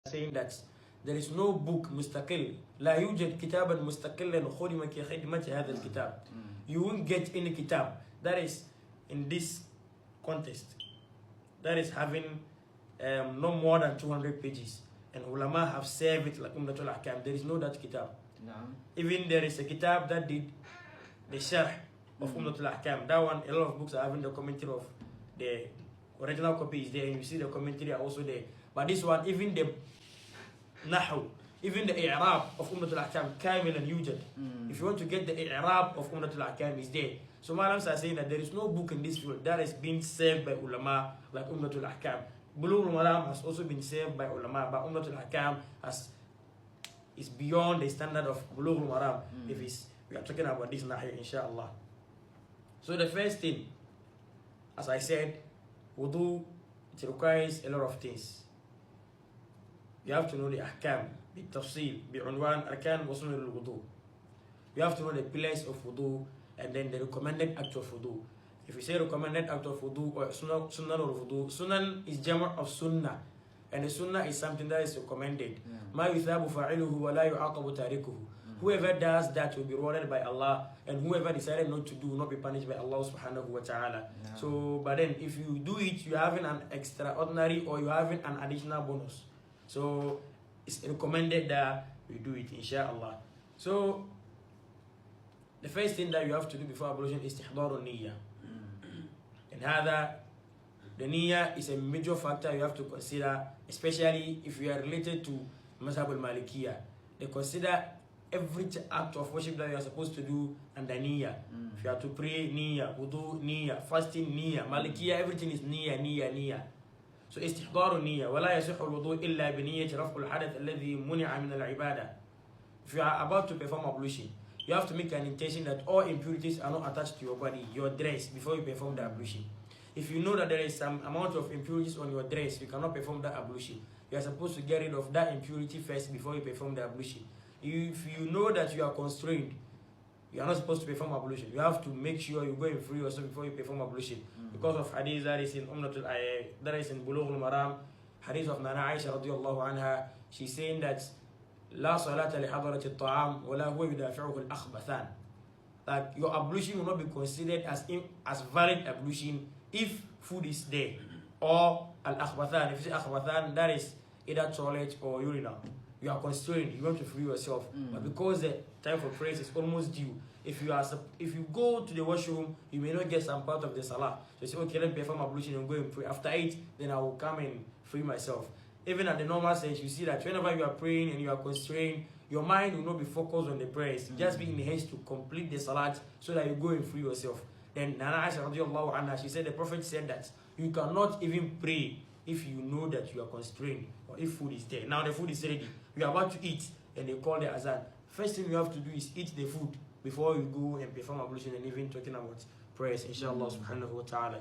saying that there is no book مستقل لا يوجد كتابا مستقلا خدم كخدمة هذا الكتاب. You won't get any kitab that is in this context that is having no more than 200 pages, and ulama have saved it like Umdatul Ahkam. There is no that kitab. No. Even there is a kitab that did the sharh of Umdatul Ahkam. That one, a lot of books are having the commentary of the original copy is there, and you see the commentary are also there. But this one, even the Nahu, even the i'rab of Umdatul Ahkam, kamil and yujad. If you want to get the i'rab of Umdatul Ahkam, is there. So Malams are saying that there is no book in this field that has been saved by ulama like Umdatul Ahkam. Bulughul Maram has also been saved by ulama, but Umdatul Ahkam is beyond the standard of Bulughul Maram. If we are talking about this now here, inshallah. So the first thing, as I said, wudu, it requires a lot of things. You have to know the ahkam, the tafsil, the unwan, arkan, wa sunnah al-wudu. You have to know the pillars of wudu and then the recommended act of wudu. If you say recommended act of wudu or sunnah of wudu, sunnah is jama' of sunnah, and the sunnah is something that is recommended. Ma yuthabu fa'iluhu wa la yu'aqabu tarikuhu. Whoever does that will be rewarded by Allah, and whoever decided not to do will not be punished by Allah subhanahu wa ta'ala. So, but then if you do it, you're having an extraordinary or you're having an additional bonus. So it's recommended that we do it, inshallah. So the first thing that you have to do before ablution is istihdar niyyah. And the niyyah is a major factor you have to consider, especially if you are related to Mazhab al-Malikiyah. They consider every act of worship that you are supposed to do under niyyah. If you have to pray, niyyah, wudu, niyyah, fasting, niyyah, Malikiyah, everything is niyyah. So استحضار النية ولا يصح الوضوء إلا بنية رفع الحدث الذي منع من العبادة. If you are about to perform ablution, you have to make an intention that all impurities are not attached to your body, your dress, before you perform the ablution. If you know that there is some amount of impurities on your dress, you cannot perform the ablution. You are supposed to get rid of that impurity first before you perform the ablution. If you know that you are constrained, you are not supposed to perform ablution. You have to make sure you go and free yourself before you perform ablution. Because of hadith that is in that is in Bulughul Maram, hadith of Nana Aisha radiyallahu anha, she's saying that لا صلاة لحضرة الطعام ولا هو يدافعه الأخبثان. That your ablution will not be considered as valid ablution if food is there, or al-akhbathan. If you say akhbathan, that is either toilet or urinal. You are constrained, you want to free yourself, but because the time for prayer is almost due, if you go to the washroom, you may not get some part of the salah. So you say, okay, let me perform ablution and go and pray. After it, then I will come and free myself. Even at the normal sense, you see that whenever you are praying and you are constrained, your mind will not be focused on the prayers. Just be in haste to complete the salat so that you go and free yourself. Then Nana Aisha radiallahu anha, she said the Prophet said that you cannot even pray if you know that you are constrained or if food is there. Now the food is ready. You are about to eat and they call the azan. First thing you have to do is eat the food before you go and perform ablution and even talking about prayers, inshallah subhanahu wa ta'ala.